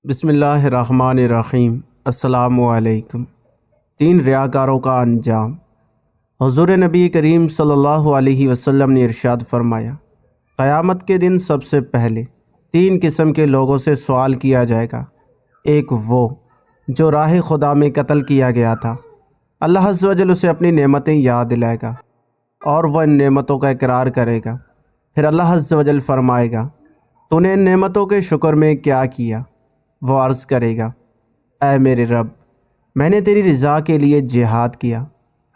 بسم اللہ الرحمن الرحیم۔ السلام علیکم۔ 3 ریاکاروں کا انجام۔ حضور نبی کریم صلی اللہ علیہ وسلم نے ارشاد فرمایا، قیامت کے دن سب سے پہلے 3 قسم کے لوگوں سے سوال کیا جائے گا۔ ایک وہ جو راہ خدا میں قتل کیا گیا تھا، اللہ عز و جل اسے اپنی نعمتیں یاد دلائے گا اور وہ ان نعمتوں کا اقرار کرے گا۔ پھر اللہ عز و جل فرمائے گا، تو نے ان نعمتوں کے شکر میں کیا کیا؟ وہ عرض کرے گا، اے میرے رب، میں نے تیری رضا کے لیے جہاد کیا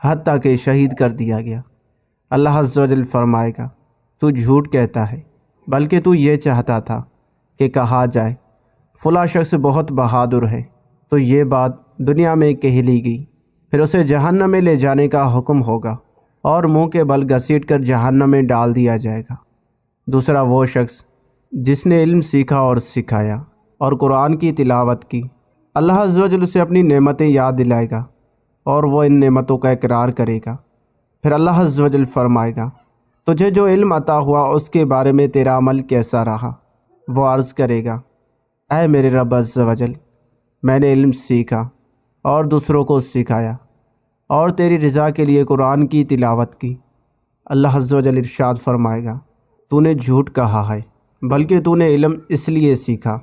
حتیٰ کہ شہید کر دیا گیا۔ اللہ عز و جل فرمائے گا، تو جھوٹ کہتا ہے، بلکہ تو یہ چاہتا تھا کہ کہا جائے فلاں شخص بہت بہادر ہے، تو یہ بات دنیا میں کہہ لی گئی۔ پھر اسے جہنم میں لے جانے کا حکم ہوگا اور منہ کے بل گھسیٹ کر جہنم میں ڈال دیا جائے گا۔ دوسرا وہ شخص جس نے علم سیکھا اور سکھایا اور قرآن کی تلاوت کی، اللہ عز و جل اسے اپنی نعمتیں یاد دلائے گا اور وہ ان نعمتوں کا اقرار کرے گا۔ پھر اللہ عز و جل فرمائے گا، تجھے جو علم عطا ہوا اس کے بارے میں تیرا عمل کیسا رہا؟ وہ عرض کرے گا، اے میرے رب عز و جل، میں نے علم سیکھا اور دوسروں کو سکھایا اور تیری رضا کے لیے قرآن کی تلاوت کی۔ اللہ عز و جل ارشاد فرمائے گا، تو نے جھوٹ کہا ہے، بلکہ تو نے علم اس لیے سیکھا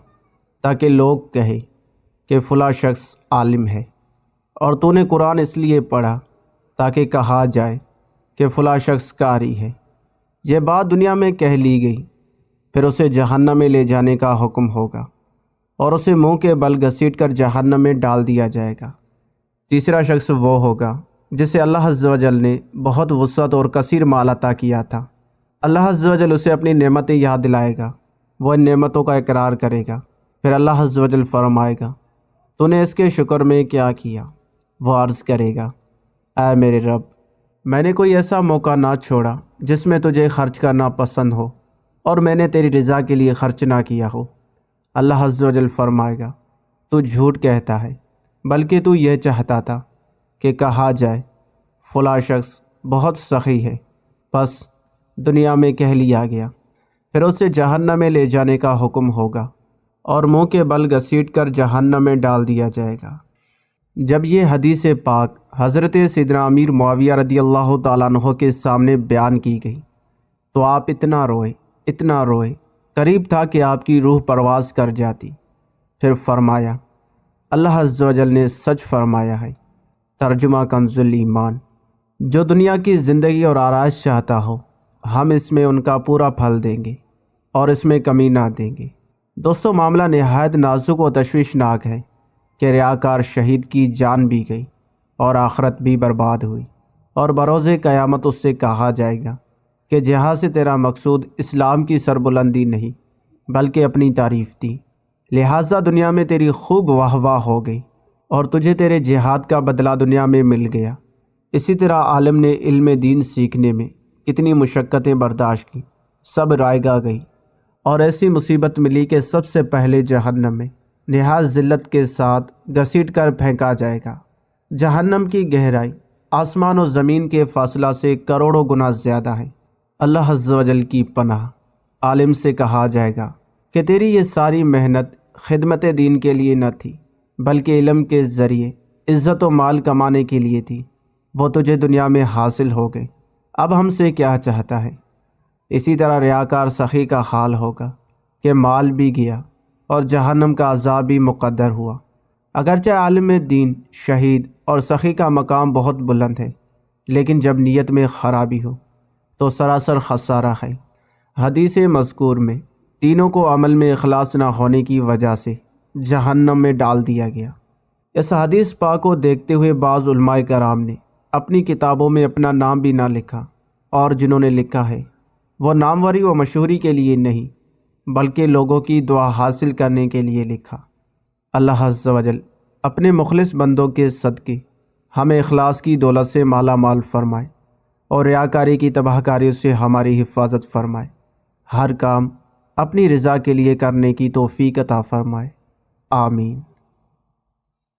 تاکہ لوگ کہیں کہ فلاں شخص عالم ہے، اور تو نے قرآن اس لیے پڑھا تاکہ کہا جائے کہ فلاں شخص قاری ہے۔ یہ بات دنیا میں کہہ لی گئی۔ پھر اسے جہنم میں لے جانے کا حکم ہوگا اور اسے منہ کے بل گھسیٹ کر جہنم میں ڈال دیا جائے گا۔ تیسرا شخص وہ ہوگا جسے اللہ عز و جل نے بہت وسعت اور کثیر مال عطا کیا تھا۔ اللہ عز و جل اسے اپنی نعمتیں یاد دلائے گا، وہ ان نعمتوں کا اقرار کرے گا۔ پھر اللہ عز و جل فرمائے گا، تو نے اس کے شکر میں کیا کیا؟ وہ عرض کرے گا، اے میرے رب، میں نے کوئی ایسا موقع نہ چھوڑا جس میں تجھے خرچ کرنا پسند ہو اور میں نے تیری رضا کے لیے خرچ نہ کیا ہو۔ اللہ عز و جل فرمائے گا، تو جھوٹ کہتا ہے، بلکہ تو یہ چاہتا تھا کہ کہا جائے فلاں شخص بہت سخی ہے، بس دنیا میں کہہ لیا گیا۔ پھر اسے جہنم میں لے جانے کا حکم ہوگا اور منہ کے بل گھسیٹ کر جہنم میں ڈال دیا جائے گا۔ جب یہ حدیث پاک حضرت سیدنا امیر معاویہ رضی اللہ تعالیٰ عنہ کے سامنے بیان کی گئی تو آپ اتنا روئے، قریب تھا کہ آپ کی روح پرواز کر جاتی۔ پھر فرمایا، اللہ عز و جل نے سچ فرمایا ہے۔ ترجمہ کنز الایمان۔ جو دنیا کی زندگی اور آرائش چاہتا ہو، ہم اس میں ان کا پورا پھل دیں گے اور اس میں کمی نہ دیں گے۔ دوستو، معاملہ نہایت نازک و تشویشناک ہے کہ ریاکار شہید کی جان بھی گئی اور آخرت بھی برباد ہوئی، اور بروز قیامت اس سے کہا جائے گا کہ جہاں سے تیرا مقصود اسلام کی سربلندی نہیں بلکہ اپنی تعریف تھی، لہٰذا دنیا میں تیری خوب واہ واہ ہو گئی اور تجھے تیرے جہاد کا بدلہ دنیا میں مل گیا۔ اسی طرح عالم نے علم دین سیکھنے میں کتنی مشقتیں برداشت کی، سب رائگاں گئی اور ایسی مصیبت ملی کہ سب سے پہلے جہنم میں نہایت ذلت کے ساتھ گھسیٹ کر پھینکا جائے گا۔ جہنم کی گہرائی آسمان و زمین کے فاصلہ سے کروڑوں گنا زیادہ ہے۔ اللہ عز و جل کی پناہ۔ عالم سے کہا جائے گا کہ تیری یہ ساری محنت خدمت دین کے لیے نہ تھی بلکہ علم کے ذریعے عزت و مال کمانے کے لیے تھی، وہ تجھے دنیا میں حاصل ہو گئے، اب ہم سے کیا چاہتا ہے؟ اسی طرح ریاکار سخی کا حال ہوگا کہ مال بھی گیا اور جہنم کا عذاب بھی مقدر ہوا۔ اگرچہ عالم دین، شہید اور سخی کا مقام بہت بلند ہے، لیکن جب نیت میں خرابی ہو تو سراسر خسارہ ہے۔ حدیث مذکور میں تینوں کو عمل میں اخلاص نہ ہونے کی وجہ سے جہنم میں ڈال دیا گیا۔ اس حدیث پاک کو دیکھتے ہوئے بعض علماء کرام نے اپنی کتابوں میں اپنا نام بھی نہ لکھا، اور جنہوں نے لکھا ہے وہ ناموری و مشہوری کے لیے نہیں بلکہ لوگوں کی دعا حاصل کرنے کے لیے لکھا۔ اللہ عز و جل اپنے مخلص بندوں کے صدقے ہمیں اخلاص کی دولت سے مالا مال فرمائے اور ریاکاری کی تباہ کاریوں سے ہماری حفاظت فرمائے۔ ہر کام اپنی رضا کے لیے کرنے کی توفیق عطا فرمائے۔ آمین۔